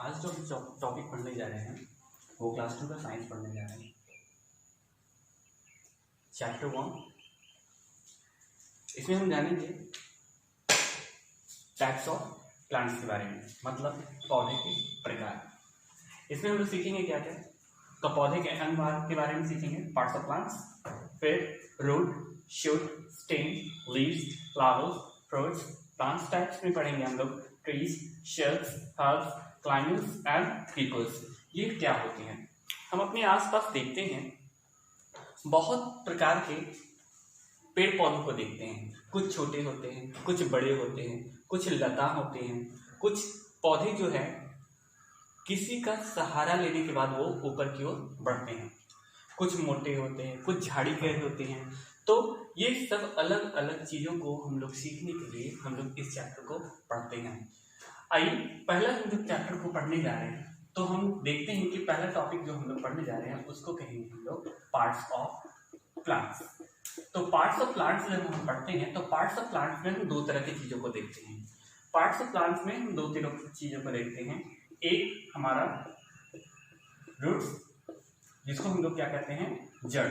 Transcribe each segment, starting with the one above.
आज जो हम टॉपिक पढ़ने जा रहे हैं वो क्लास 2 का साइंस पढ़ने जा रहे हैं। चैप्टर 1, इसमें हम जानेंगे टाइप्स ऑफ प्लांट्स के बारे में, मतलब पौधे के प्रकार। इसमें हम लोग सीखेंगे क्या क्या, तो पौधे के अंग के बारे में सीखेंगे, पार्ट्स ऑफ प्लांट्स, फिर root, shoot, stem, leaves, flowers, fruits. Plants types में पढ़ेंगे हम लोग trees, shirts, herbs, climates and peoples. ये क्या होते हैं? हम अपने आसपास देखते हैं, बहुत प्रकार के पेड़ पौधों को देखते हैं। कुछ छोटे होते हैं, कुछ बड़े होते हैं, कुछ लता होते हैं, कुछ पौधे जो है किसी का सहारा लेने के बाद वो ऊपर की ओर बढ़ते हैं, कुछ मोटे होते हैं, कुछ झाड़ी के होते हैं। तो ये सब अलग अलग चीज़ों को हम लोग सीखने के लिए हम लोग इस चैप्टर को पढ़ते हैं। आइए पहला हम जब चैप्टर को पढ़ने जा रहे हैं तो हम देखते हैं कि पहला टॉपिक जो हम लोग पढ़ने जा रहे हैं उसको कहेंगे हम लोग पार्ट्स ऑफ प्लांट्स। तो पार्ट्स ऑफ प्लांट्स जब हम पढ़ते हैं तो पार्ट्स ऑफ प्लांट्स में हम दो तरह की चीज़ों को देखते हैं। पार्ट्स ऑफ प्लांट्स में हम दो तरह की चीज़ों को देखते हैं। एक हमारा रूट्स, जिसको हम लोग क्या कहते हैं, जड़,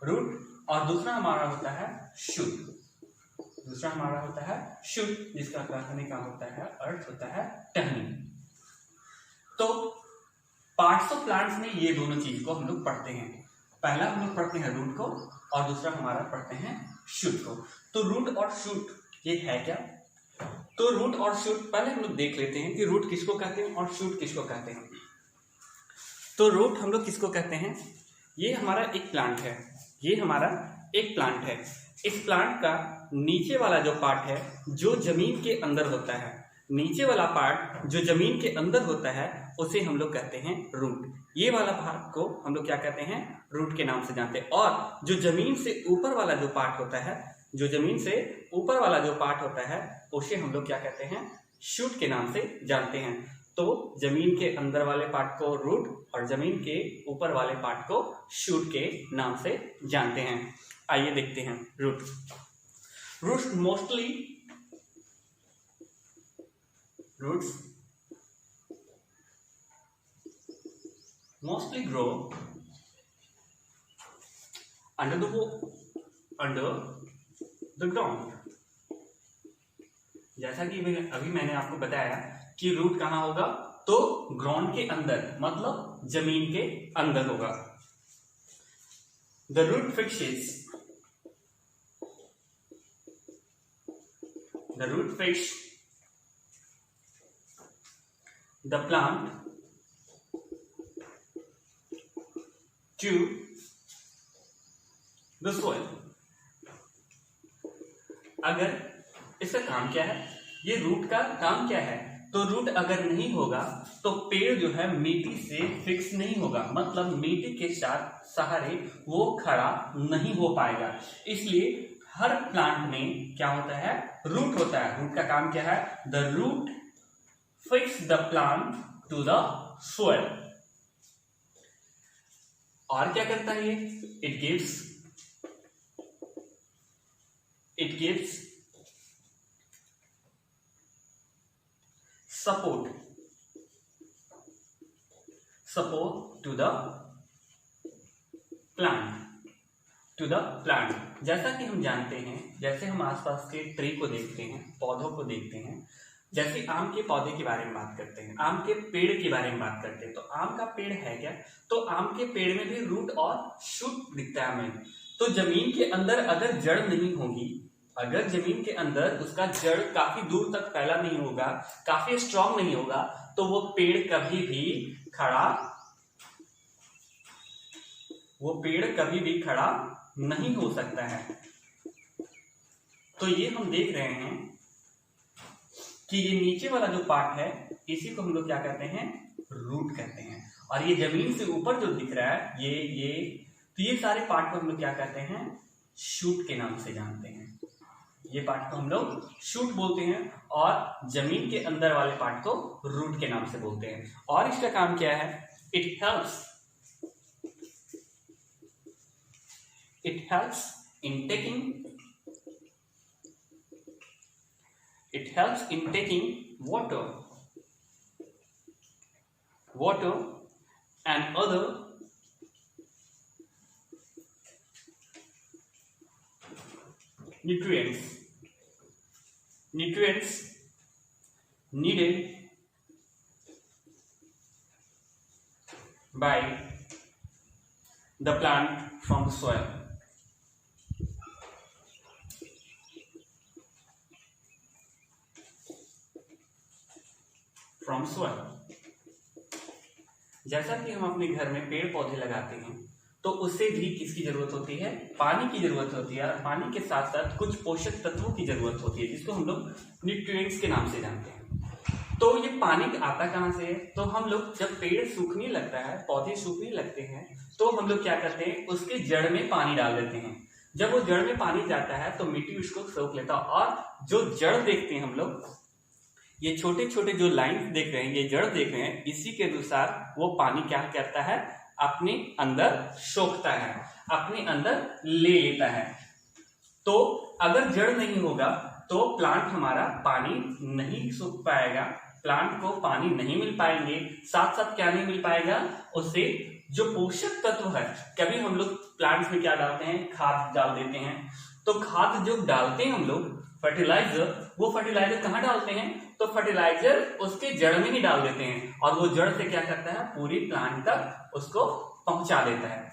रूट, और दूसरा हमारा होता है शूट। दूसरा हमारा होता है शूट, जिसका कहने का होता है अर्थ होता है टहनी। तो पार्ट्स ऑफ प्लांट्स में ये दोनों चीज को हम लोग पढ़ते हैं। पहला हम लोग पढ़ते हैं रूट को और दूसरा हमारा पढ़ते हैं शूट को। तो रूट और शूट ये है क्या? तो रूट और शूट पहले हम लोग देख लेते हैं कि रूट किसको कहते हैं और शूट किसको कहते हैं। तो रूट हम लोग किसको कहते हैं? ये हमारा एक प्लांट है, ये हमारा एक प्लांट है। इस प्लांट का नीचे वाला जो पार्ट है जो जमीन के अंदर होता है, नीचे वाला पार्ट जो जमीन के अंदर होता है उसे हम लोग कहते हैं रूट। ये वाला भाग को हम लोग क्या कहते हैं, रूट के नाम से जानते हैं। और जो जमीन से ऊपर वाला जो पार्ट होता है, जो जमीन से ऊपर वाला जो पार्ट होता है उसे हम लोग क्या कहते हैं, शूट के नाम से जानते हैं। तो जमीन के अंदर वाले पार्ट को रूट और जमीन के ऊपर वाले पार्ट को शूट के नाम से जानते हैं। आइए देखते हैं root. Roots mostly grow under the ground। जैसा कि अभी मैंने आपको बताया कि रूट कहाँ होगा, तो ग्राउंड के अंदर, मतलब जमीन के अंदर होगा। The root fix the plant to the soil। अगर इसका काम क्या है, ये रूट का काम क्या है, तो रूट अगर नहीं होगा तो पेड़ जो है मिट्टी से फिक्स नहीं होगा, मतलब मिट्टी के साथ सहारे वो खड़ा नहीं हो पाएगा। इसलिए हर प्लांट में क्या होता है, रूट होता है। रूट का काम क्या है, the root fix the plant to the soil. और क्या करता है ये, it gives support to the plant। जैसा कि हम जानते हैं, जैसे हम आसपास के ट्री को देखते हैं, पौधों को देखते हैं, जैसे आम के पौधे के बारे में बात करते हैं, आम के पेड़ के बारे में बात करते हैं, तो आम का पेड़ है क्या, तो आम के पेड़ में भी रूट और शूट दिखता है हमें। तो जमीन के अंदर अगर जड़ नहीं होगी, अगर जमीन के अंदर उसका जड़ काफी दूर तक फैला नहीं होगा, काफी स्ट्रांग नहीं होगा, तो वो पेड़ कभी भी खड़ा नहीं हो सकता है। तो ये हम देख रहे हैं कि ये नीचे वाला जो पार्ट है इसी को हम लोग क्या कहते हैं, रूट कहते हैं। और ये जमीन से ऊपर जो दिख रहा है तो ये सारे पार्ट को हम लोग क्या कहते हैं, शूट के नाम से जानते हैं। ये पार्ट को हम लोग शूट बोलते हैं और जमीन के अंदर वाले पार्ट को रूट के नाम से बोलते हैं। और इसका काम क्या है, it helps in taking water water and other nutrients needed by the plant from the soil. From soil. जैसा कि हम अपने घर में पेड़ पौधे लगाते हैं तो उससे भी किसकी जरूरत होती है, पानी की जरूरत होती है, और पानी के साथ साथ कुछ पोषक तत्वों की जरूरत होती है जिसको हम लोग न्यूट्रिएंट्स के नाम से जानते हैं। तो ये पानी आता कहाँ से है, तो हम लोग जब पेड़ सूखने लगता है, पौधे सूखने लगते हैं, तो हम लोग क्या करते हैं, उसके जड़ में पानी डाल देते हैं। जब वो जड़ में पानी जाता है तो मिट्टी उसको सोख लेता है, और जो जड़ देखते हैं हम लोग, ये छोटे छोटे जो लाइंस देख रहे हैं, ये जड़ देख रहे हैं, इसी के अनुसार वो पानी क्या करता है, अपने अंदर सोखता है, अपने अंदर ले लेता है। तो अगर जड़ नहीं होगा तो प्लांट हमारा पानी नहीं सूख पाएगा, प्लांट को पानी नहीं मिल पाएंगे, साथ साथ क्या नहीं मिल पाएगा, उससे जो पोषक तत्व है। कभी हम लोग प्लांट्स में क्या डालते हैं, खाद डाल देते हैं, तो खाद जो डालते हैं हम लोग, फर्टिलाइजर, वो फर्टिलाइजर कहाँ डालते हैं, तो फर्टिलाइजर उसके जड़ में ही डाल देते हैं, और वो जड़ से क्या करता है, पूरी प्लांट तक उसको पहुंचा देता है।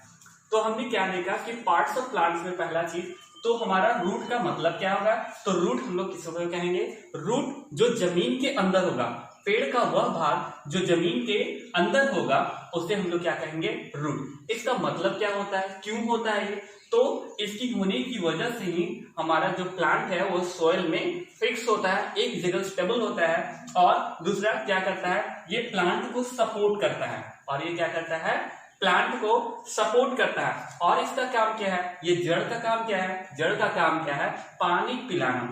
तो हमने क्या देखा कि पार्ट्स ऑफ प्लांट्स में पहला चीज, तो हमारा रूट का मतलब क्या होगा, तो रूट हम लोग किसको कहेंगे, रूट जो जमीन के अंदर होगा, पेड़ का वह भाग जो जमीन के अंदर होगा उसे हम लोग क्या कहेंगे, रूट। इसका मतलब क्या होता है, क्यों होता है ये, तो इसकी होने की वजह से ही हमारा जो प्लांट है वो सॉइल में फिक्स होता है, एक जगह स्टेबल होता है, और दूसरा क्या करता है, ये प्लांट को सपोर्ट करता है, और ये क्या करता है, प्लांट को सपोर्ट करता है। और इसका काम क्या है, ये जड़ का काम क्या है, जड़ का काम क्या है, पानी पिलाना,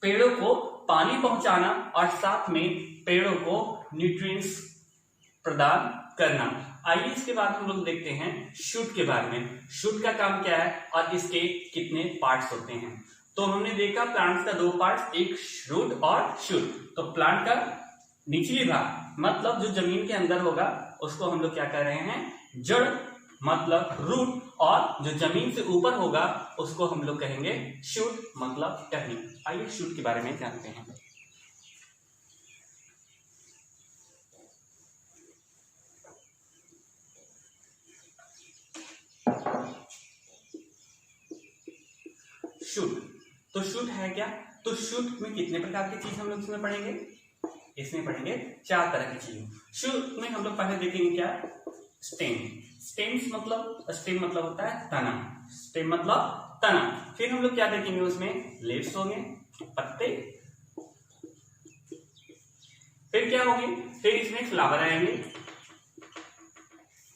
पेड़ों को पानी पहुंचाना, और साथ में पेड़ों को न्यूट्रिएंट्स प्रदान करना। आइए इसके बाद हम लोग देखते हैं शूट के बारे में। शूट का काम क्या है और इसके कितने पार्ट्स होते हैं। तो हमने देखा प्लांट्स का दो पार्ट्स, एक रूट और शूट। तो प्लांट का निचली भाग मतलब जो जमीन के अंदर होगा उसको हम लोग क्या कर रहे हैं, जड़ मतलब रूट, और जो जमीन से ऊपर होगा उसको हम लोग कहेंगे शूट मतलब टहनी। आइए शूट के बारे में जानते हैं। शूट, तो शूट है क्या, तो शूट में कितने प्रकार की चीज हम लोग इसमें पढ़ेंगे, इसमें पढ़ेंगे 4 तरह की चीजें। शूट में हम लोग पहले देखेंगे क्या, स्टेम। स्टेम्स मतलब, स्टेम मतलब होता है तना, स्टेम मतलब तना। फिर हम लोग क्या देखेंगे, उसमें लीव्स होंगे, पत्ते। फिर क्या होंगे, फिर इसमें फ्लावर आएंगे,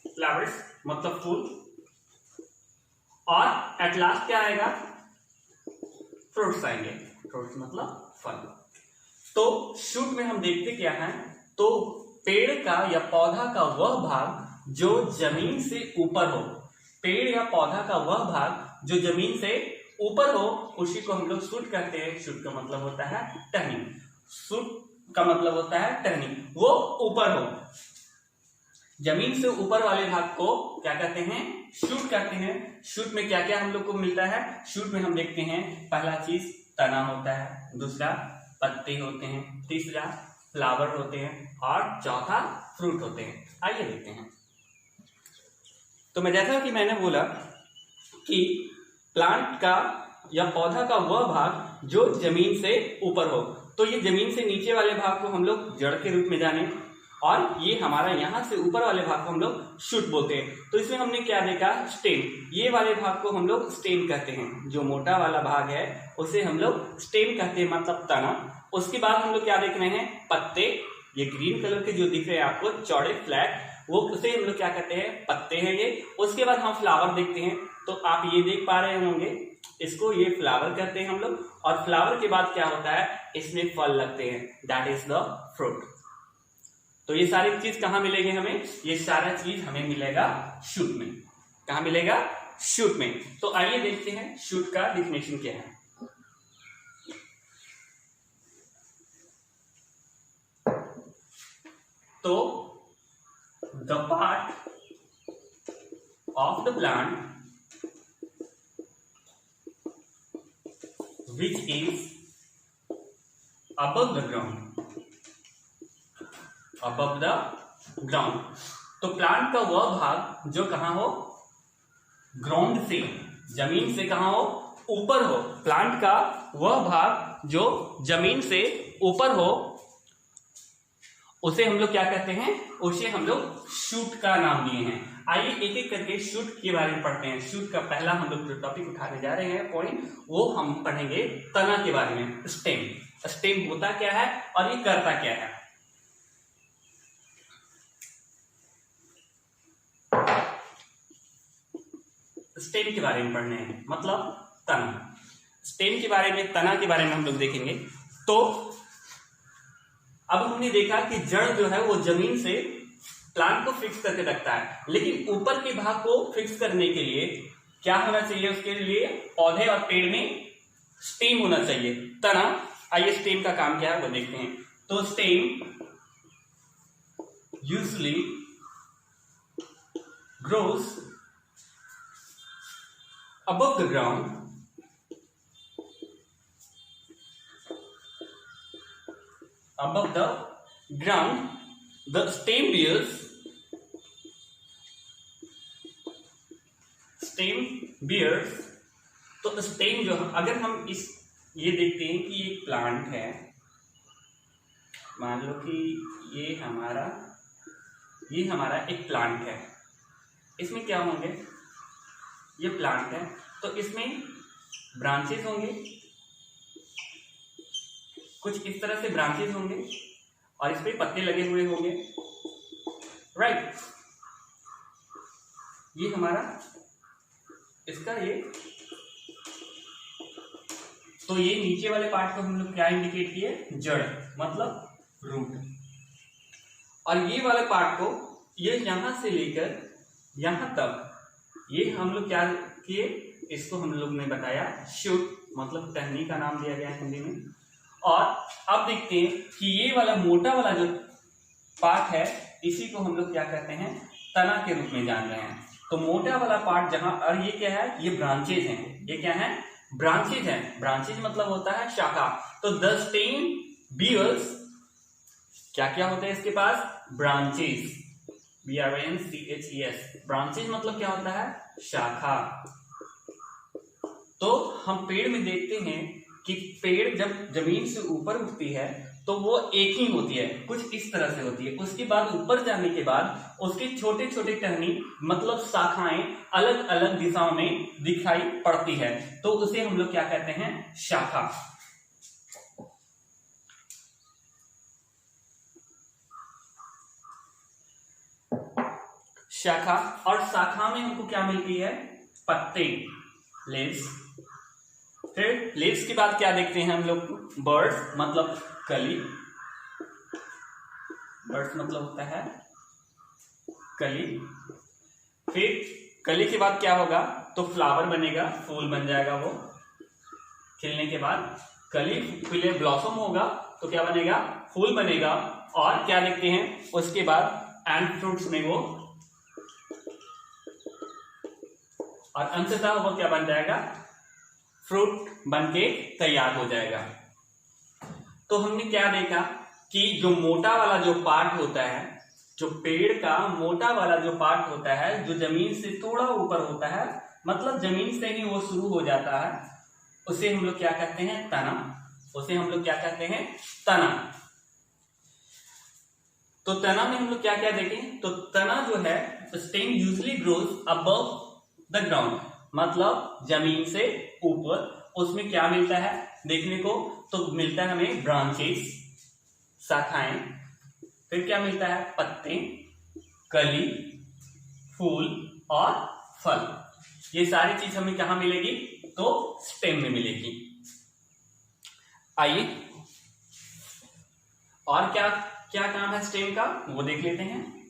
फ्लावर्स मतलब फूल, और एट लास्ट क्या आएगा, फ्रूट्स आएंगे, फ्रूट्स मतलब फल। तो शूट में हम देखते क्या है, तो पेड़ का या पौधा का वह भाग जो जमीन से ऊपर हो, पेड़ या पौधा का वह भाग जो जमीन से ऊपर हो उसी को हम लोग शूट कहते हैं। शूट का मतलब होता है टहनी, शूट का मतलब होता है टहनी, वो ऊपर हो, जमीन से ऊपर वाले भाग को क्या कहते हैं, शूट कहते हैं। शूट में क्या क्या हम लोग को मिलता है, शूट में हम देखते हैं पहला चीज तना होता है, दूसरा पत्ते होते हैं, तीसरा फ्लावर होते हैं, और चौथा फ्रूट होते हैं। आइए देखते हैं। तो मैं जैसा कि मैंने बोला कि प्लांट का या पौधा का वह भाग जो जमीन से ऊपर हो, तो ये जमीन से नीचे वाले भाग को हम लोग जड़ के रूप में जाने, और ये हमारा यहाँ से ऊपर वाले भाग को हम लोग शूट बोलते हैं। तो इसमें हमने क्या देखा, स्टेम, ये वाले भाग को हम लोग स्टेम कहते हैं, जो मोटा वाला भाग है उसे हम लोग स्टेम कहते हैं मतलब तना। उसके बाद हम लोग क्या देख रहे हैं, पत्ते, ये ग्रीन कलर के जो दिख रहे हैं आपको चौड़े फ्लैट, वो उसे हम लोग क्या कहते हैं, पत्ते हैं ये। उसके बाद हम फ्लावर देखते हैं, तो आप ये देख पा रहे होंगे, इसको ये फ्लावर कहते हैं हम लोग, और फ्लावर के बाद क्या होता है, इसमें फल लगते हैं, दैट इज द फ्रूट। तो ये सारी चीज कहाँ मिलेगी हमें, ये सारा चीज हमें मिलेगा शूट में। कहाँ मिलेगा, शूट में। तो आइए देखते हैं शूट का डिफिनेशन क्या है। तो the part of the plant which is above the ground, above the ground। तो प्लांट का वह भाग जो कहां हो, ग्राउंड से, जमीन से कहां हो, ऊपर हो। प्लांट का वह भाग जो जमीन से ऊपर हो उसे हम लोग क्या कहते हैं, उसे हम लोग शूट का नाम दिए हैं। आइए एक एक करके शूट के बारे में पढ़ते हैं। शूट का पहला हम लोग जो टॉपिक उठाने जा रहे हैं पॉइंट, वो हम पढ़ेंगे तना के बारे में। स्टेम, स्टेम होता क्या है और ये करता क्या है। स्टेम के बारे में पढ़ने हैं, मतलब तना। स्टेम के बारे में, तना के बारे में हम लोग देखेंगे। तो अब हमने देखा कि जड़ जो है वो जमीन से प्लांट को फिक्स करके रखता है, लेकिन ऊपर के भाग को फिक्स करने के लिए क्या होना चाहिए, उसके लिए पौधे और पेड़ में स्टेम होना चाहिए, तना। आइए स्टेम का काम क्या है वो देखते हैं। तो stem usually grows above the ground, above the ground, the stem bears तो स्टेम जो, अगर हम इस ये देखते हैं कि एक प्लांट है, मान लो कि ये हमारा एक प्लांट है। इसमें क्या होंगे, ये प्लांट है तो इसमें ब्रांचेस होंगे, कुछ इस तरह से ब्रांचेस होंगे और इस पे पत्ते लगे हुए होंगे, राइट। ये हमारा इसका ये, तो ये नीचे वाले पार्ट को हम लोग क्या इंडिकेट किए, जड़, मतलब रूट। और ये वाले पार्ट को, ये यहां से लेकर यहां तक, ये हम लोग क्या किए, इसको हम लोग ने बताया शूट, मतलब टहनी का नाम दिया गया है हिंदी में। और अब देखते हैं कि ये वाला मोटा वाला जो पार्ट है, इसी को हम लोग क्या कहते हैं, तना के रूप में जान रहे हैं। तो मोटा वाला पार्ट जहां, और ये क्या है, ये ब्रांचेज हैं। ये क्या है, ब्रांचेज हैं। ब्रांचेज मतलब होता है शाखा। तो द स्टेम बियर्स, क्या क्या होता है इसके पास, ब्रांचेज, BRANCHES। ब्रांचेज मतलब क्या होता है, शाखा। तो हम पेड़ में देखते हैं कि पेड़ जब जमीन से ऊपर उठती है तो वो एक ही होती है, कुछ इस तरह से होती है। उसके बाद ऊपर जाने के बाद उसके छोटे छोटे टहनी, मतलब शाखाएं अलग अलग दिशाओं में दिखाई पड़ती है, तो उसे हम लोग क्या कहते हैं, शाखा। शाखा, और शाखा में हमको क्या मिलती है, पत्ते, लीव्स। फिर लीव्स के बाद क्या देखते हैं हम लोग, बर्ड्स, मतलब कली। बर्ड्स मतलब होता है कली। फिर कली के बाद क्या होगा, तो फ्लावर बनेगा, फूल बन जाएगा वो। खिलने के बाद कली खिले, ब्लॉसम होगा तो क्या बनेगा, फूल बनेगा। और क्या देखते हैं उसके बाद, एंड फ्रूट्स में वो, और अंततः वो क्या बन जाएगा, फ्रूट बनके तैयार हो जाएगा। तो हमने क्या देखा कि जो मोटा वाला जो पार्ट होता है, जो पेड़ का मोटा वाला जो पार्ट होता है, जो जमीन से थोड़ा ऊपर होता है, मतलब जमीन से ही वो शुरू हो जाता है, उसे हम लोग क्या कहते हैं, तना। उसे हम लोग क्या कहते हैं, तना। तो तना में हम लोग क्या क्या देखें, तो तना जो है, stem usually grows above the ground, मतलब जमीन से ऊपर। उसमें क्या मिलता है देखने को, तो मिलता है हमें ब्रांचेस, शाखाएं। फिर क्या मिलता है, पत्ते, कली, फूल और फल। ये सारी चीज हमें कहां मिलेगी, तो स्टेम में मिलेगी। आइए और क्या क्या काम है स्टेम का, वो देख लेते हैं।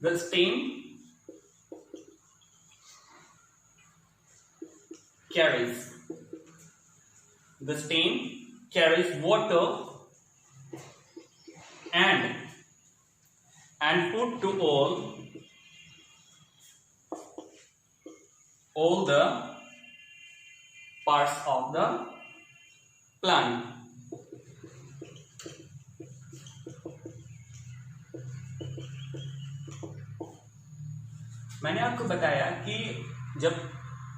The stem carries water and and food to all the parts of the plant. मैंने आपको बताया कि जब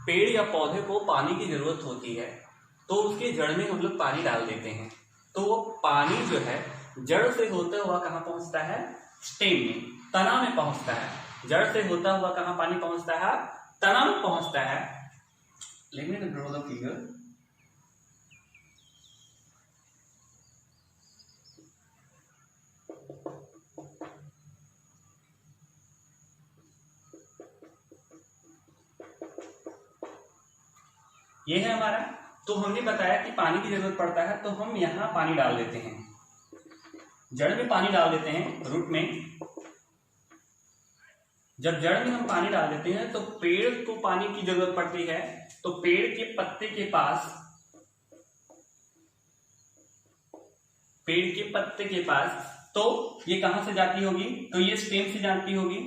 पेड़ या पौधे को पानी की जरूरत होती है तो उसके जड़ में हम लोग पानी डाल देते हैं, तो वो पानी जो है जड़ से होता हुआ कहाँ पहुंचता है? स्टेम में, तना में पहुंचता है। जड़ से होता हुआ कहाँ पानी पहुंचता है? तना में पहुंचता है। Let me draw the figure. ये है हमारा। तो हमने बताया कि पानी की जरूरत पड़ता है तो हम यहाँ पानी डाल देते हैं, जड़ में पानी डाल देते हैं, रूट में। जब जड़ में हम पानी डाल देते हैं तो पेड़ को पानी की जरूरत पड़ती है, तो पेड़ के पत्ते के पास, पेड़ के पत्ते के पास, तो ये कहां से जाती होगी? तो ये स्टेम से जाती होगी।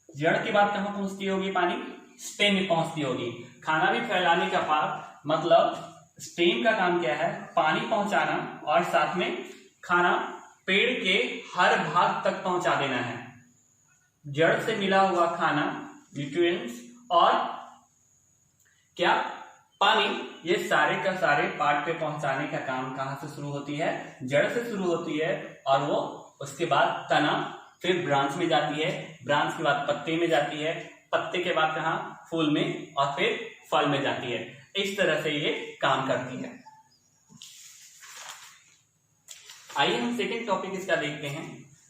जड़ के बाद कहां पहुंचती होगी पानी? स्टेम में पहुंचती होगी। खाना भी फैलाने का पार्ट, मतलब स्टेम का काम क्या है? पानी पहुंचाना, और साथ में खाना पेड़ के हर भाग तक पहुंचा देना है। जड़ से मिला हुआ खाना, न्यूट्रिएंट्स और क्या? पानी, ये सारे का सारे पार्ट पे पहुंचाने का काम कहां से शुरू होती है? जड़ से शुरू होती है, और वो उसके बाद तना, फिर ब्रांच में जाती है, ब्रांच के बाद पत्ते में जाती है, पत्ते के बाद कहां? फूल में, और फिर फल में जाती है। इस तरह से ये काम करती है। आइए हम सेकेंड टॉपिक इसका देखते हैं।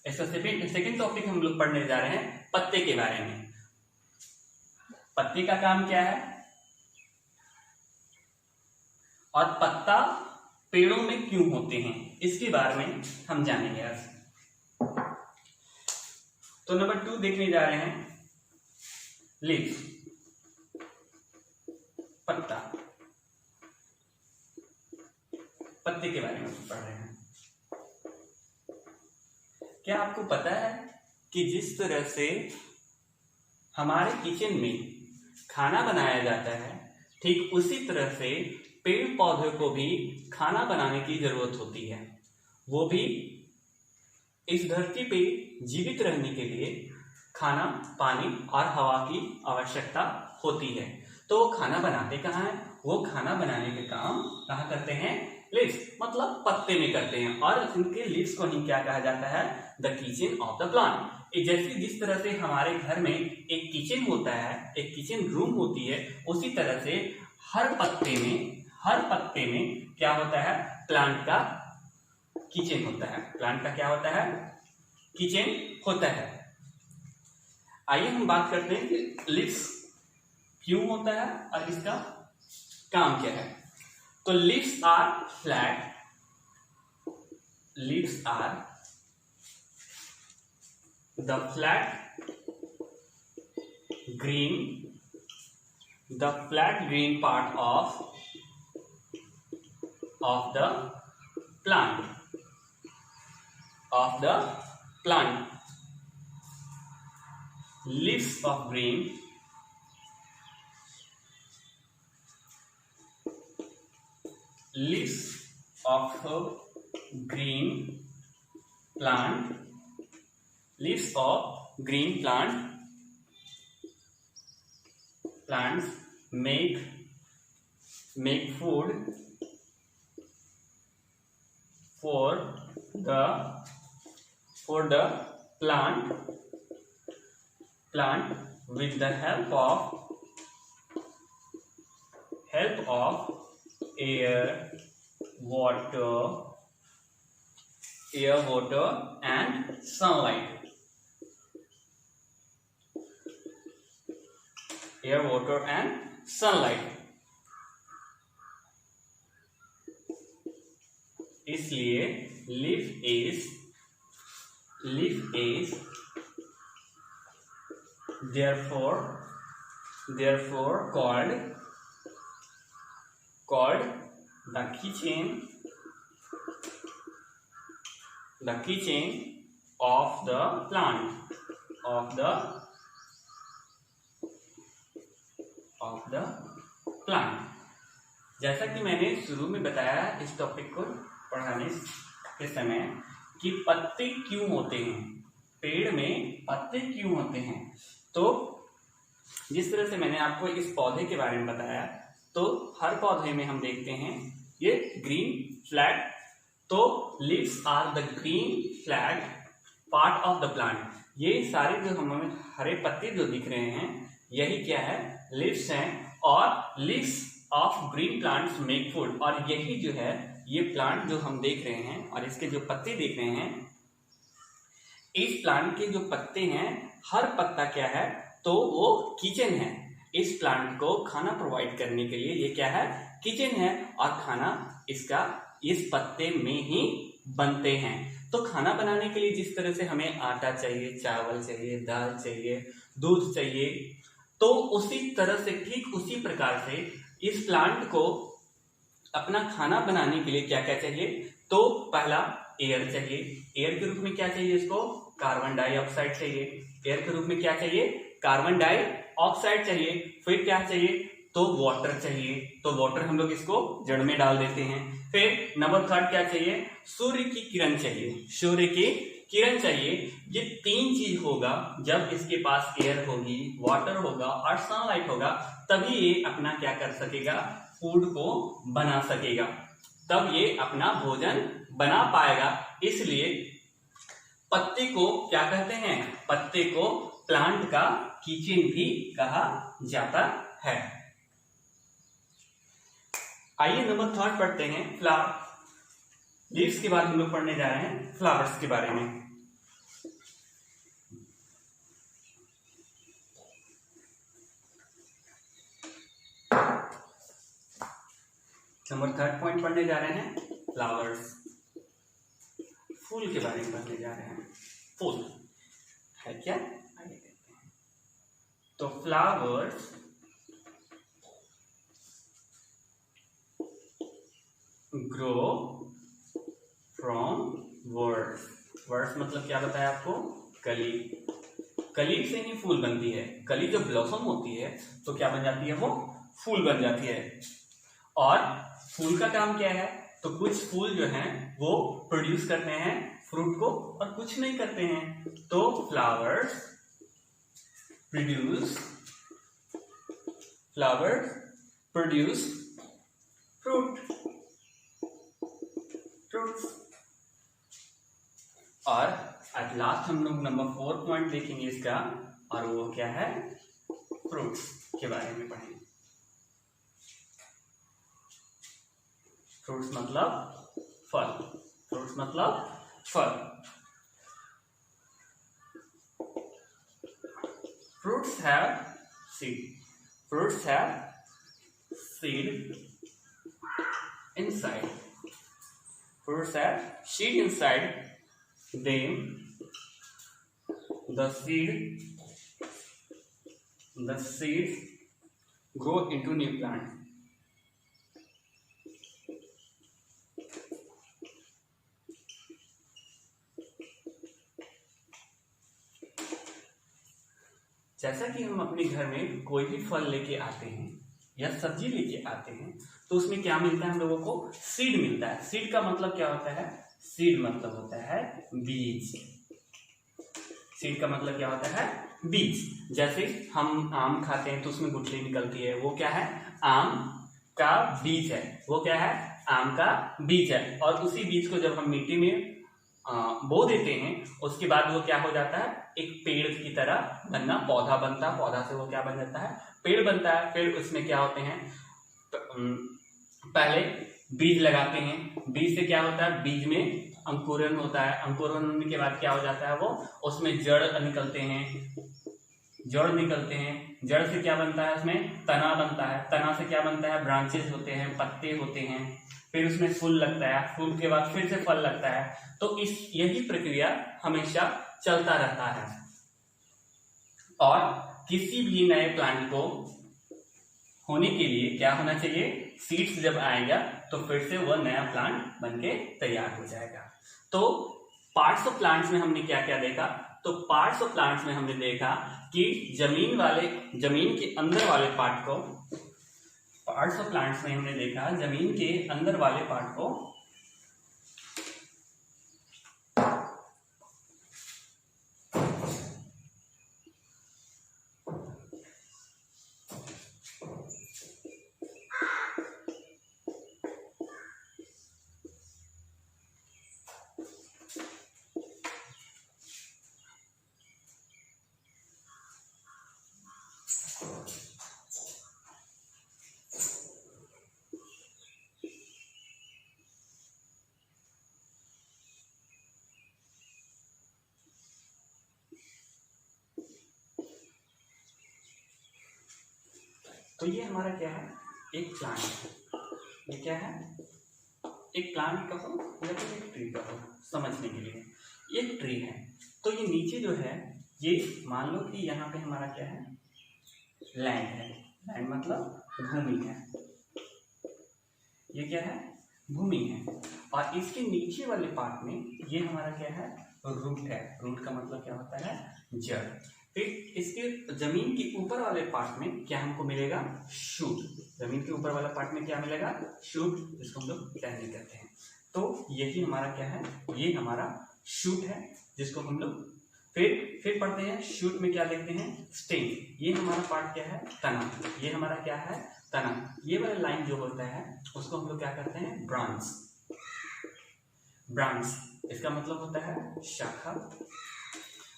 इसका सेकेंड टॉपिक हम लोग पढ़ने जा रहे हैं पत्ते के बारे में। पत्ते का काम क्या है और पत्ता पेड़ों में क्यों होते हैं, इसके बारे में हम जानेंगे आज। तो नंबर 2 देखने जा रहे हैं, लीफ, पत्ता। पत्ते के बारे में पढ़ रहे हैं। क्या आपको पता है कि जिस तरह से हमारे किचन में खाना बनाया जाता है, ठीक उसी तरह से पेड़ पौधे को भी खाना बनाने की जरूरत होती है। वो भी इस धरती पे जीवित रहने के लिए खाना, पानी और हवा की आवश्यकता होती है। तो वो खाना बनाते कहाँ हैं? वो खाना बनाने के काम कहाँ करते हैं? लीव्स, मतलब पत्ते में करते हैं। और इनके लीव्स को ही क्या कहा जाता है? The kitchen of the plant. जैसे जिस तरह से हमारे घर में एक किचन होता है, एक किचन रूम होती है, उसी तरह से हर पत्ते में क्या होता है? प्लांट का किचन होता है। प्लांट का क्या होता है? किचन होता है। आइए हम बात करते हैं कि लीव्स क्यों होता है और इसका काम क्या है। तो leaves are flat, leaves are the flat green part of the plant. Leaves of green plants make food for the plant with the help of air, water and sunlight. Air, water and sunlight. इसलिए leaf is therefore called the kitchen of the plant, of the plant. जैसा कि मैंने शुरू में बताया इस topic को पढ़ाने के समय कि पत्ते क्यों होते हैं, पेड़ में पत्ते क्यों होते हैं, तो जिस तरह से मैंने आपको इस पौधे के बारे में बताया, तो हर पौधे में हम देखते हैं ये ग्रीन फ्लैग, तो leaves are the green flag part of the plant. ये सारे जो हमें हरे पत्ते जो दिख रहे हैं यही क्या है, लीव्स हैं, और leaves of green plants make food, और यही जो है ये प्लांट जो हम देख रहे हैं और इसके जो पत्ते देख रहे हैं, इस प्लांट के जो पत्ते हैं हर पत्ता क्या है, तो वो किचन है। इस प्लांट को खाना प्रोवाइड करने के लिए ये क्या है, किचन है, और खाना इसका इस पत्ते में ही बनते हैं। तो खाना बनाने के लिए जिस तरह से हमें आटा चाहिए, चावल चाहिए, दाल चाहिए, दूध चाहिए, तो उसी तरह से ठीक उसी प्रकार से इस प्लांट को अपना खाना बनाने के लिए क्या क्या चाहिए, तो पहला एयर चाहिए, एयर के रूप में क्या चाहिए इसको, कार्बन डाइऑक्साइड चाहिए, एयर के रूप में क्या चाहिए, कार्बन डाइऑक्साइड चाहिए। फिर क्या चाहिए, तो वाटर चाहिए, तो वाटर हम लोग इसको जड़ में डाल देते हैं। फिर नंबर 3 क्या चाहिए, सूर्य की किरण चाहिए, सूर्य की किरण चाहिए। ये 3 चीज होगा जब इसके पास एयर होगी, वाटर होगा और सनलाइट होगा, तभी ये अपना क्या कर सकेगा, फूड को बना सकेगा, तब ये अपना भोजन बना पाएगा। इसलिए पत्ते को क्या कहते हैं, पत्ते को प्लांट का किचन भी कहा जाता है। आइए नंबर 3 पढ़ते हैं, फ्लावर। लीव्स के बाद हम लोग पढ़ने जा रहे हैं फ्लावर्स के बारे में। नंबर 3 पॉइंट पढ़ने जा रहे हैं फ्लावर्स, फूल के बारे में पढ़ने जा रहे हैं। फूल है क्या, आइए देखते हैं। तो flowers grow from words, words मतलब क्या बताया आपको, कली, कली से ही फूल बनती है। कली जब ब्लॉसम होती है तो क्या बन जाती है, वो फूल बन जाती है। और फूल का काम क्या है, तो कुछ फूल जो हैं वो प्रोड्यूस करते हैं फ्रूट को और कुछ नहीं करते हैं। तो फ्लावर्स प्रोड्यूस फ्रूट्स। और एट लास्ट हम लोग नंबर 4 पॉइंट देखेंगे इसका, और वो क्या है, फ्रूट्स के बारे में पढ़ेंगे। फ्रूट्स मतलब फल, फ्रूट्स मतलब फल। Fruits have seed. Fruits have seed inside. Fruits have seed inside them. The seeds grow into new plant. जैसा कि हम अपने घर में कोई भी फल लेके आते हैं या सब्जी लेके आते हैं, तो उसमें क्या मिलता है हम लोगों को, सीड मिलता है। सीड का मतलब क्या होता है, सीड मतलब होता है बीज। सीड का मतलब क्या होता है, बीज। जैसे हम आम खाते हैं तो उसमें गुठली निकलती है, वो क्या है, आम का बीज है, वो क्या है, आम का बीज है। और उसी बीज को जब हम मिट्टी में बो देते हैं, उसके बाद वो क्या हो जाता है, एक पेड़ की तरह बनना, पौधा बनता है, पौधा से वो क्या बन जाता है, पेड़ बनता है। फिर उसमें क्या होते हैं, पहले बीज लगाते हैं, बीज से क्या होता है, बीज में अंकुरन होता है, अंकुरन होने के बाद क्या हो जाता है, वो उसमें जड़ निकलते हैं, जड़ निकलते हैं, जड़ से क्या बनता है, उसमें तना बनता है, तना से क्या बनता है, ब्रांचेस होते हैं, पत्ते होते हैं, फिर उसमें फूल लगता है, फूल के बाद फिर से फल लगता है। तो यही प्रक्रिया हमेशा चलता रहता है। और किसी भी नए प्लांट को होने के लिए क्या होना चाहिए, सीड्स जब आएगा तो फिर से वह नया प्लांट बनके तैयार हो जाएगा। तो पार्ट्स ऑफ प्लांट्स में हमने क्या क्या देखा, तो पार्ट्स ऑफ प्लांट्स में हमने देखा कि जमीन के अंदर वाले पार्ट को, पार्ट्स ऑफ प्लांट्स में हमने देखा जमीन के अंदर वाले पार्ट को तो ये हमारा क्या है, एक प्लांट है। ये क्या है, एक प्लांट कहो या फिर एक ट्री कहो समझने के लिए, एक ट्री है। तो ये नीचे जो है, ये मान लो कि यहाँ पे हमारा क्या है, लैंड है। लैंड मतलब भूमि है। ये क्या है, भूमि है। और इसके नीचे वाले पार्ट में ये हमारा क्या है, रूट है। रूट का मतलब क्या होता है, जड़। फिर इसके जमीन के ऊपर वाले पार्ट में क्या हमको मिलेगा, शूट। जमीन के ऊपर वाला पार्ट में क्या मिलेगा, शूट, जिसको हम लोग टहनी कहते हैं। तो यही हमारा क्या है, ये हमारा शूट है, जिसको हम लोग फिर पढ़ते हैं। शूट में क्या देखते हैं, स्टेम। ये हमारा पार्ट क्या है, तना। ये हमारा क्या है, तना। ये वाला लाइन जो होता है उसको हम लोग क्या कहते हैं, ब्रांच। ब्रांच इसका मतलब होता है शाखा।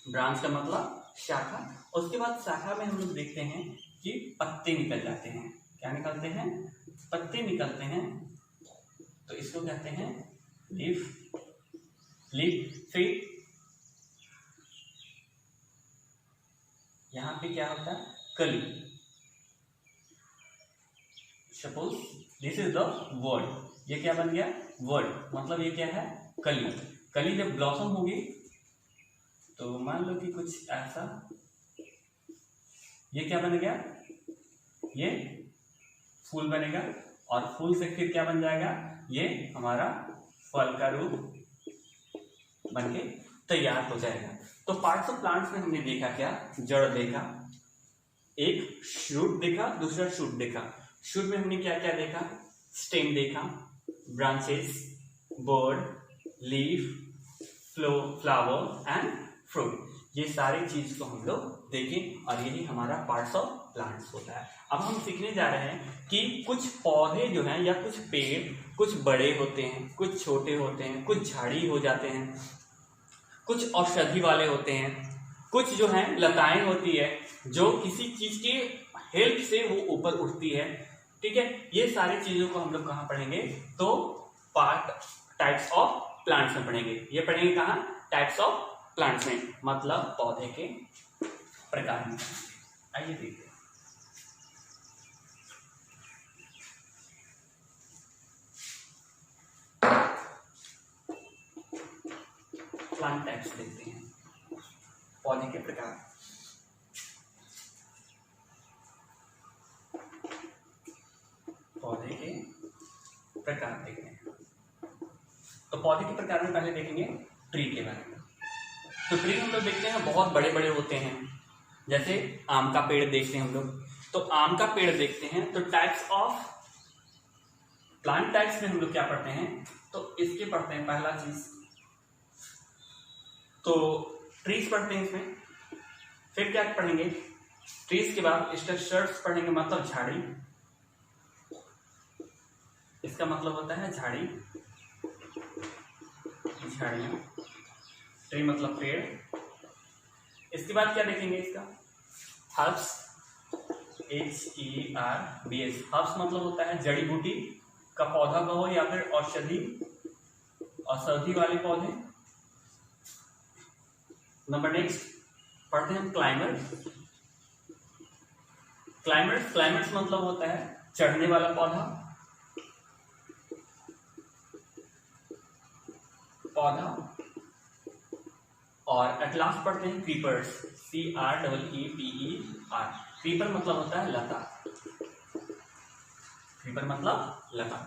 ब्रांच का मतलब शाखा। उसके बाद शाखा में हम लोग देखते हैं कि पत्ते निकल जाते हैं। क्या निकलते हैं, पत्ते निकलते हैं। तो इसको कहते हैं लीफ। लीफ। फिर यहां पे क्या होता है, कली। Suppose this is the word. ये क्या बन गया, वर्ड। मतलब ये क्या है, कली। कली जब ब्लॉसम होगी तो मान लो कि कुछ ऐसा, ये क्या बन गया, ये फूल बनेगा। और फूल से फिर क्या बन जाएगा, ये हमारा फल का रूप बनके तैयार हो जाएगा। तो पार्ट्स ऑफ प्लांट्स में हमने देखा क्या, जड़ देखा, एक शूट देखा, दूसरा शूट देखा। शूट में हमने क्या क्या देखा, स्टेम देखा, branches, bird, leaf, flower and fruit. ये सारी चीज को हम लोग देखें और यही हमारा पार्ट्स ऑफ प्लांट्स होता है। अब हम सीखने जा रहे हैं कि कुछ पौधे जो हैं या कुछ पेड़, कुछ बड़े होते हैं, कुछ छोटे होते हैं, कुछ झाड़ी हो जाते हैं, कुछ औषधि वाले होते हैं, कुछ जो हैं लताएं होती है जो किसी चीज की हेल्प से वो ऊपर उठती है। ठीक है, ये सारी चीजों को हम लोग कहाँ पढ़ेंगे, तो पार्ट टाइप्स ऑफ प्लांट्स में पढ़ेंगे। ये पढ़ेंगे कहाँ, टाइप्स ऑफ प्लांट्स में, मतलब पौधे के प्रकार में। आइए देखते हैं। प्लांट टाइप्स देखते हैं, पौधे के प्रकार। पौधे के प्रकार देखते हैं। तो पौधे के प्रकार में पहले देखेंगे ट्री के बारे में। तो ट्री हम लोग देखते हैं बहुत बड़े बड़े होते हैं। जैसे आम का पेड़ देखते हैं हम लोग, तो आम का पेड़ देखते हैं। तो टाइप्स ऑफ प्लांट टाइप्स में हम लोग क्या पढ़ते हैं, तो इसके पढ़ते हैं पहला चीज तो ट्रीज पढ़ते हैं इसमें। फिर क्या पढ़ेंगे, ट्रीज के बाद स्ट्रक्चर्स पढ़ेंगे, मतलब झाड़ी। इसका मतलब होता है झाड़ी, झाड़ियां। ट्री मतलब पेड़। इसके बाद क्या देखेंगे, इसका हर्ब्स, HERBS। हर्ब्स मतलब होता है जड़ी बूटी का पौधा कहो या फिर औषधि वाले पौधे। नंबर नेक्स्ट पढ़ते हैं क्लाइमर्स। क्लाइमर्स मतलब होता है चढ़ने वाला पौधा। और एट लास्ट पढ़ते हैं क्रीपर्स, CREEPER। क्रीपर मतलब होता है लता। क्रीपर मतलब लता।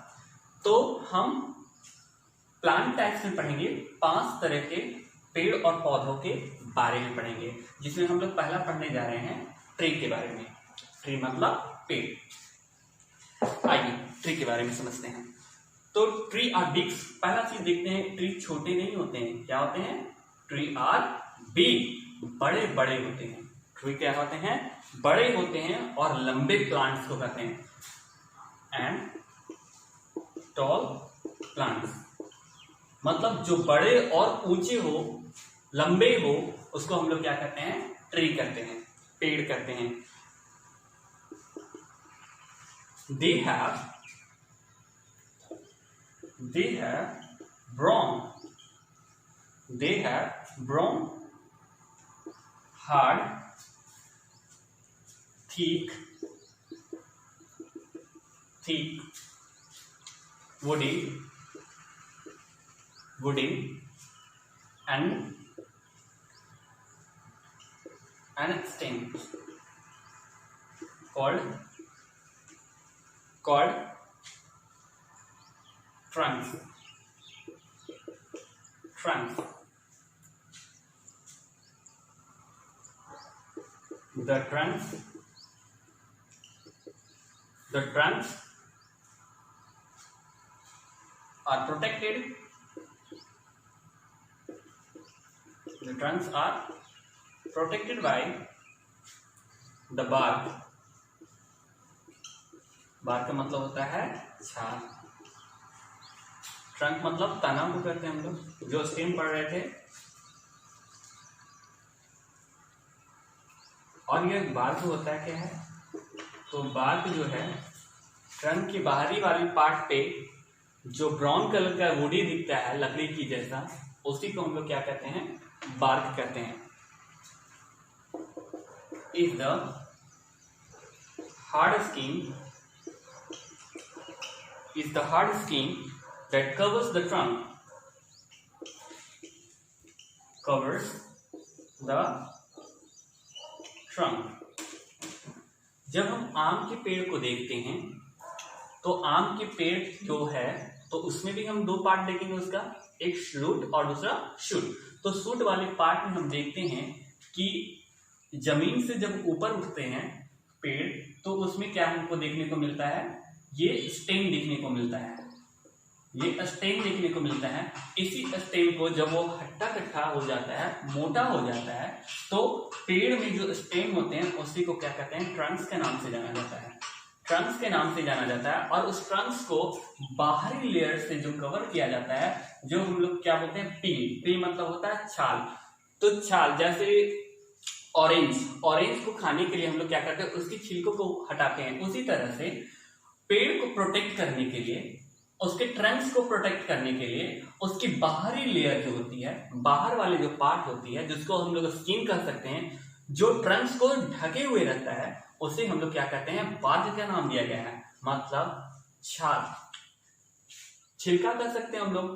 तो हम प्लांट टाइप्स में पढ़ेंगे, 5 तरह के पेड़ और पौधों के बारे में पढ़ेंगे, जिसमें हम लोग पहला पढ़ने जा रहे हैं ट्री के बारे में। ट्री मतलब पेड़। आइए ट्री के बारे में समझते हैं। तो ट्री आर बिग, पहला चीज देखते हैं, ट्री छोटे नहीं होते हैं, क्या होते हैं? ट्री आर बिग, बड़े बड़े होते हैं। ट्री क्या होते हैं? बड़े होते हैं और लंबे प्लांट्स को कहते हैं, एंड टॉल प्लांट्स, मतलब जो बड़े और ऊंचे हो, लंबे हो, उसको हम लोग क्या कहते हैं? ट्री कहते हैं, पेड़ कहते हैं। They have brown, hard, thick, woody, and stem called trunks. The trunks are protected. The trunks are protected by the bark. Bark का मतलब होता है छाल। ट्रंक मतलब तना को कहते हैं हम लोग, जो स्टेम पढ़ रहे थे। और ये बार्क होता है क्या है? तो बार्क जो है, ट्रंक की बाहरी वाली पार्ट पे जो ब्राउन कलर का वुडी दिखता है लकड़ी की जैसा, उसी को हम लोग क्या कहते हैं? बार्क कहते हैं। Is the hard skin that covers the trunk. जब हम आम के पेड़ को देखते हैं, तो आम के पेड़ जो है, तो उसमें भी हम 2 पार्ट देखेंगे उसका, एक रूट और दूसरा शूट। तो शूट वाले पार्ट में हम देखते हैं कि जमीन से जब ऊपर उठते हैं पेड़, तो उसमें क्या हमको देखने को मिलता है? ये स्टेम देखने को मिलता है, ये स्टेम देखने को मिलता है। इसी स्टेम को जब वो हट्टा कट्टा हो जाता है, मोटा हो जाता है, तो पेड़ में जो स्टेम होते हैं उसी को क्या कहते हैं? ट्रंक्स के नाम से जाना जाता है। ट्रंक्स के नाम से जाना जाता है। और उस ट्रंक्स को बाहरी लेयर से जो कवर किया जाता है, जो हम लोग क्या बोलते हैं? पील मतलब होता है छाल। तो छाल, जैसे ऑरेंज को खाने के लिए हम लोग क्या करते हैं? उसकी छिलकों को हटाते हैं। उसी तरह से पेड़ को प्रोटेक्ट करने के लिए, उसके ट्रंक्स को प्रोटेक्ट करने के लिए, उसकी बाहरी लेयर जो होती है, बाहर वाले जो पार्ट होती है, जिसको हम लोग स्किन कह सकते हैं, जो ट्रंक्स को ढके हुए रहता है, उसे हम लोग क्या कहते हैं? बार्क का नाम दिया गया है, मतलब छाल। छिलका कह सकते हैं हम लोग,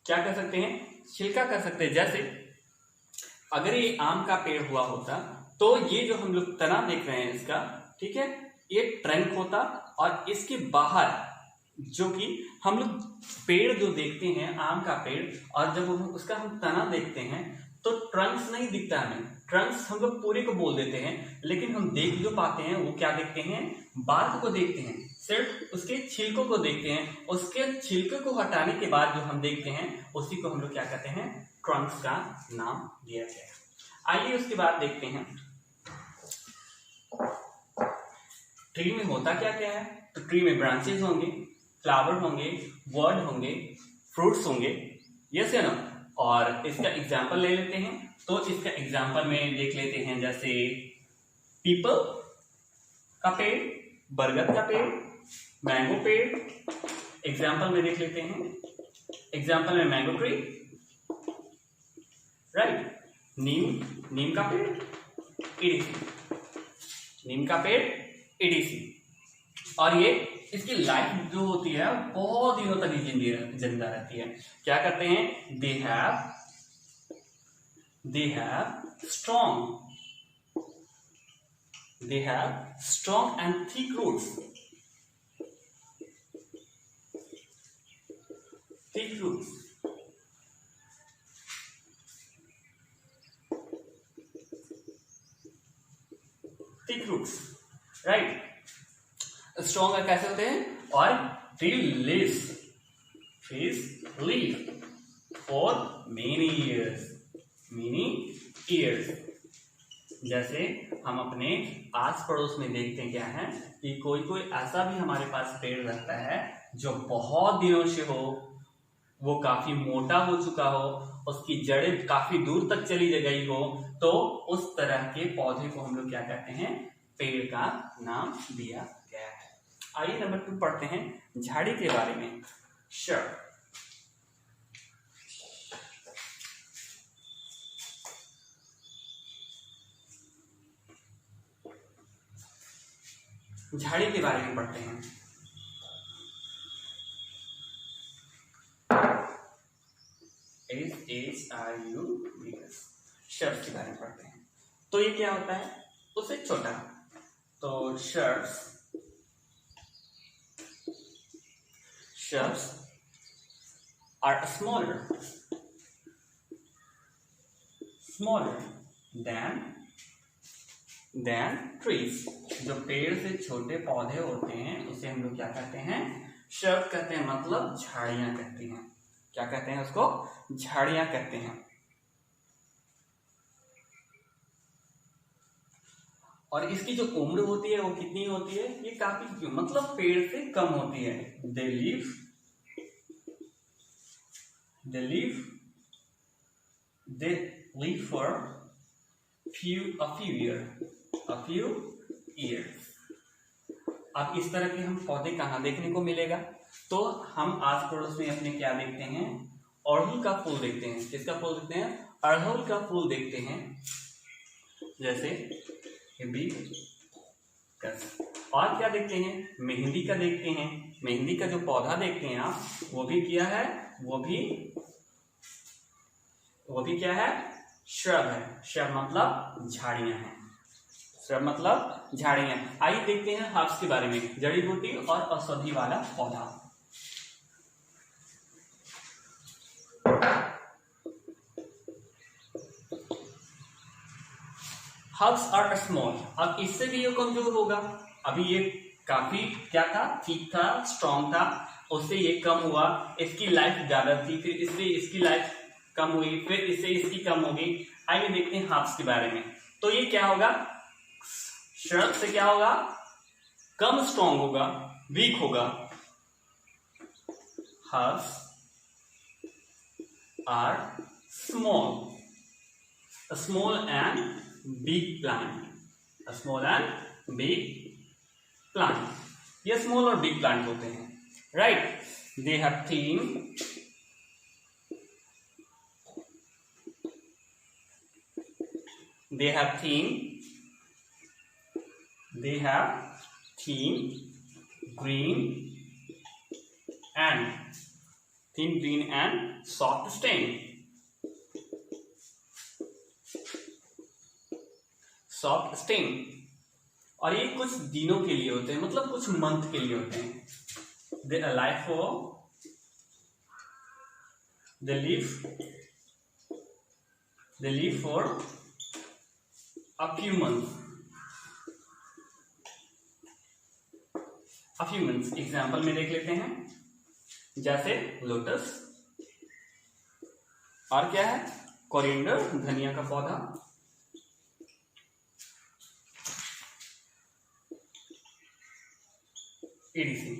क्या कह सकते हैं? छिलका कह सकते हैं। जैसे अगर ये आम का पेड़ हुआ होता, तो ये जो हम लोग तना देख रहे हैं इसका, ठीक है, ये ट्रंक होता, और इसके बाहर जो कि हम लोग पेड़ जो देखते हैं, आम का पेड़, और जब उसका हम तना देखते हैं, तो ट्रंक्स नहीं दिखता हमें। ट्रंक्स हम लोग पूरे को बोल देते हैं, लेकिन हम देख जो पाते हैं वो क्या देखते हैं? बार्क को देखते हैं, सिर्फ उसके छिलकों को देखते हैं। उसके छिलकों को हटाने के बाद जो हम देखते हैं, उसी को हम लोग क्या कहते हैं? ट्रंक्स का नाम दिया गया है। आइए उसके बाद देखते हैं ट्री में होता क्या क्या है। तो ट्री में ब्रांचेस होंगे, फ्लावर होंगे, वर्ड होंगे, फ्रूट्स होंगे, यस या नो। और इसका एग्जाम्पल ले लेते हैं। तो इसका एग्जाम्पल में देख लेते हैं, जैसे पीपल का पेड़, बरगद का पेड़, मैंगो पेड़। एग्जाम्पल में देख लेते हैं, एग्जाम्पल में मैंगो ट्री, राइट। नीम का पेड़, एडीसी, नीम का पेड़, एडीसी। और ये इसकी लाइफ जो होती है बहुत दिनों तक जिंदा रहती है। क्या करते हैं? they have strong and thick roots. Thick roots, thick roots, right. Strong कैसे होते हैं? और tree live for many years। जैसे हम अपने आस पड़ोस में देखते हैं क्या है कि कोई ऐसा भी हमारे पास पेड़ रहता है जो बहुत दिनों से हो, वो काफी मोटा हो चुका हो, उसकी जड़ें काफी दूर तक चली गई हो, तो उस तरह के पौधे को हम लोग क्या कहते हैं? पेड़ का नाम दिया गया है। आइए नंबर 2 पढ़ते हैं झाड़ी के बारे में। shrub, झाड़ी के बारे में पढ़ते हैं। shrubs के बारे में पढ़ते हैं। तो ये क्या होता है? उससे छोटा। तो shrubs are smaller than trees। जो पेड़ से छोटे पौधे होते हैं उसे हम लोग क्या कहते हैं? shrub कहते हैं, मतलब झाड़ियां कहते हैं। क्या कहते हैं उसको? झाड़ियां कहते हैं। और इसकी जो उम्र होती है वो कितनी होती है? ये काफी, मतलब पेड़ से कम होती है। They live for a few years। अब इस तरह के हम पौधे कहाँ देखने को मिलेगा? तो हम आस पड़ोस में अपने क्या देखते हैं? अड़हुल का फूल देखते हैं। किसका फूल देखते हैं? अड़हुल का फूल देखते हैं। जैसे और क्या देखते हैं? मेहंदी का देखते हैं। मेहंदी का जो पौधा देखते हैं आप, वो भी क्या है? वो भी क्या है? श्रब है। श्रब मतलब झाड़ियां हैं। श्रब मतलब झाड़ियां। आइए देखते हैं हर्ब्स के बारे में, जड़ी बूटी और औषधि वाला पौधा। Herbs are small. अब इससे भी ये कमजोर होगा। अभी ये काफी क्या था? ठीक था, स्ट्रॉन्ग था, उससे ये कम हुआ, इसकी लाइफ ज्यादा थी, फिर इससे इसकी लाइफ कम हुई, फिर इससे इसकी कम होगी। आइए देखते हैं हर्ब्स के बारे में। तो ये क्या होगा? श्रब से क्या होगा? कम स्ट्रॉन्ग होगा, वीक होगा। Herbs are small and big plant। ये स्मॉल और बिग प्लांट होते हैं, right. They have thin green and soft stem। और ये कुछ दिनों के लिए होते हैं, मतलब कुछ मंथ के लिए होते हैं। They live for a few months। Example में देख लेते हैं, जैसे लोटस, और क्या है? कोरिएंडर, धनिया का पौधा, एडीसी।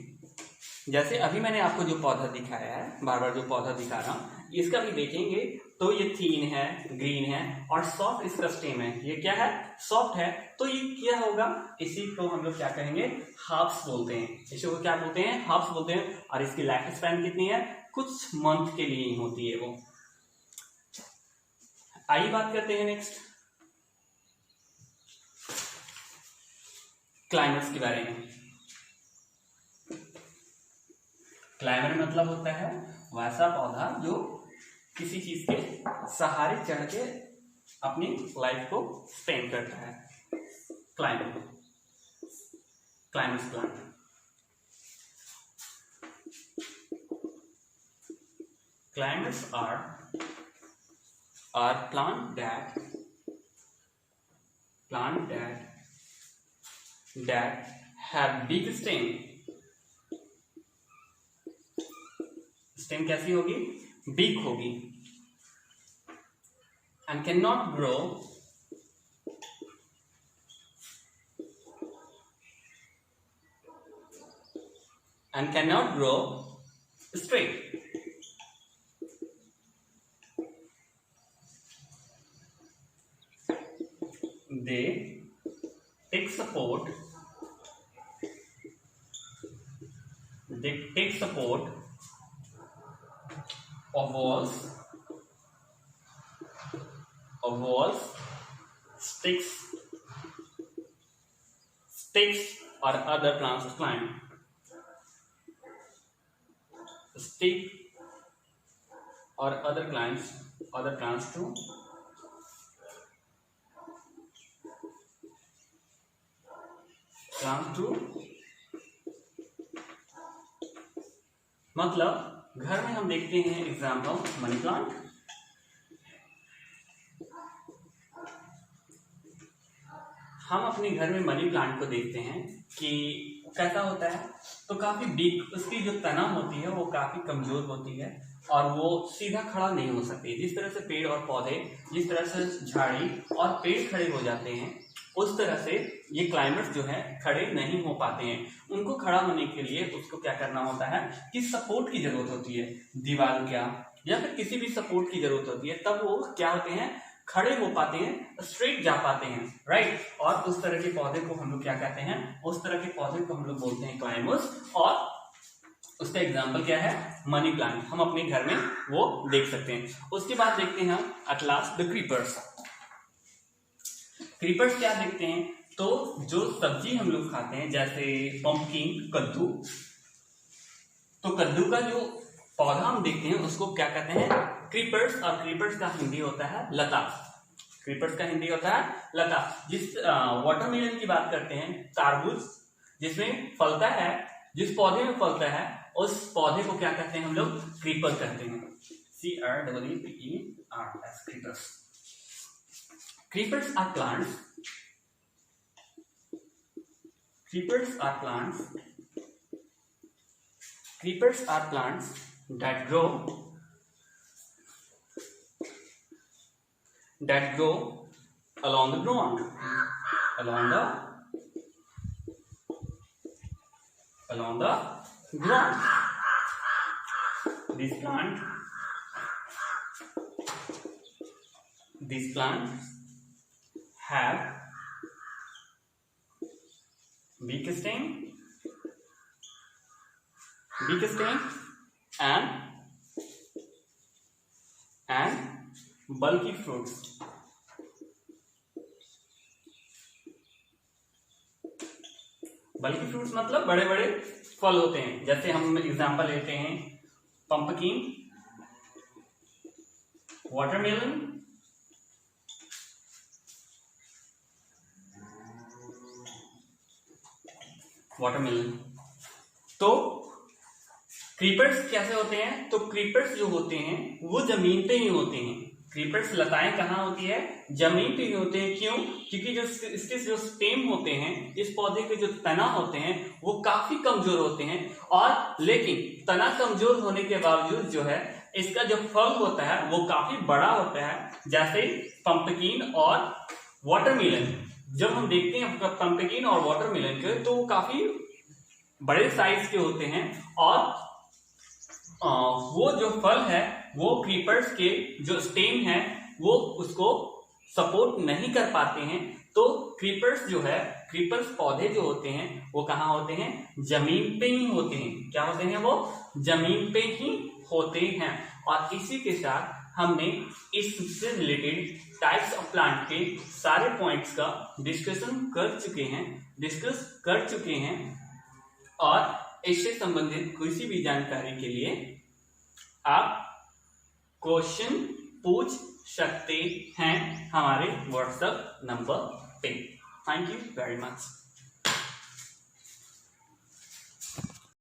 जैसे अभी मैंने आपको जो पौधा दिखाया है, बार बार जो पौधा दिखा रहा हूं, इसका भी देखेंगे तो ये थीन है, ग्रीन है और सॉफ्ट इसका स्टेम है। ये क्या है? सॉफ्ट है। तो ये क्या होगा? इसी को हम लोग क्या कहेंगे? हर्ब्स बोलते हैं। इसी को क्या बोलते हैं? हर्ब्स बोलते हैं। और इसकी लाइफ स्पैन कितनी है? कुछ मंथ के लिए ही होती है वो। आइए बात करते हैं नेक्स्ट क्लाइमेट्स के बारे में। क्लाइमेट मतलब होता है वैसा पौधा जो किसी चीज के सहारे चढ़ के अपनी लाइफ को स्पेंड करता है। Climate plant. Climates are plant that have big stem. Stem कैसी होगी? Big होगी. And cannot grow straight. They take support of walls, sticks or other plants to climb. Stick or other plants to मतलब घर में हम देखते हैं example money plant, हम अपने घर में मनी प्लांट को देखते हैं कि कैसा होता है, तो काफी बिग, उसकी जो तना होती है वो काफी कमजोर होती है और वो सीधा खड़ा नहीं हो सकती। जिस तरह से पेड़ और पौधे, जिस तरह से झाड़ी और पेड़ खड़े हो जाते हैं, उस तरह से ये क्लाइमेट्स जो है खड़े नहीं हो पाते हैं। उनको खड़ा होने के लिए उसको क्या करना होता है कि सपोर्ट की जरूरत होती है, दीवार क्या या फिर किसी भी सपोर्ट की जरूरत होती है, तब वो क्या होते हैं, खड़े हो पाते हैं, स्ट्रेट जा पाते हैं, राइट। और उस तरह के पौधे को हम लोग क्या कहते हैं, उस तरह के पौधे को हम लोग बोलते हैं क्लाइमर्स। और उसका एग्जाम्पल क्या है, मनी प्लांट, हम अपने घर में वो देख सकते हैं। उसके बाद देखते हैं at last the creepers. Creepers क्या देखते हैं, तो जो सब्जी हम लोग खाते हैं जैसे पंपकिन, कद्दू, तो कद्दू का जो पौधा हम देखते हैं उसको क्या कहते हैं, क्रीपर्स। और क्रीपर्स का हिंदी होता है लता। क्रीपर्स का हिंदी होता है लता। जिस वाटरमेलन की बात करते हैं, तरबूज जिसमें फलता है, जिस पौधे में फलता है, उस पौधे को क्या कहते हैं हम लोग, क्रीपर कहते हैं। CREEPERS, creepers. Creepers are plants that grow along the ground. These plants have big stem and bulky fruits. बल्कि फ्रूट्स मतलब बड़े बड़े फल होते हैं। जैसे हम एग्जांपल लेते हैं पंपकिन, वाटरमेलन, तो क्रीपर्स कैसे होते हैं, तो क्रीपर्स जो होते हैं वो जमीन पे ही होते हैं। क्रीपर्स लताएं कहाँ होती है, जमीन पे ही होते हैं। क्यों? क्योंकि जो इसके जो स्टेम होते हैं, इस पौधे के जो तना होते हैं वो काफी कमजोर होते हैं। और लेकिन तना कमजोर होने के बावजूद जो है इसका जो फल होता है वो काफी बड़ा होता है। जैसे पंपकिन और वाटरमेलन, जब हम देखते हैं पंपकिन और वाटरमेलन के, तो वो काफी बड़े साइज के होते हैं और वो जो फल है वो क्रीपर्स के जो स्टेम है वो उसको सपोर्ट नहीं कर पाते हैं। तो क्रीपर्स जो है, क्रीपर्स पौधे जो होते हैं वो कहाँ होते हैं, जमीन पे ही होते हैं। क्या होते हैं, वो जमीन पे ही होते हैं। और इसी के साथ हमने इससे रिलेटेड टाइप्स ऑफ प्लांट के सारे पॉइंट्स का डिस्कस कर चुके हैं। और इससे संबंधित किसी भी जानकारी के लिए आप क्वेश्चन पूछ सकते हैं हमारे व्हाट्सएप नंबर पे। Thank you very much.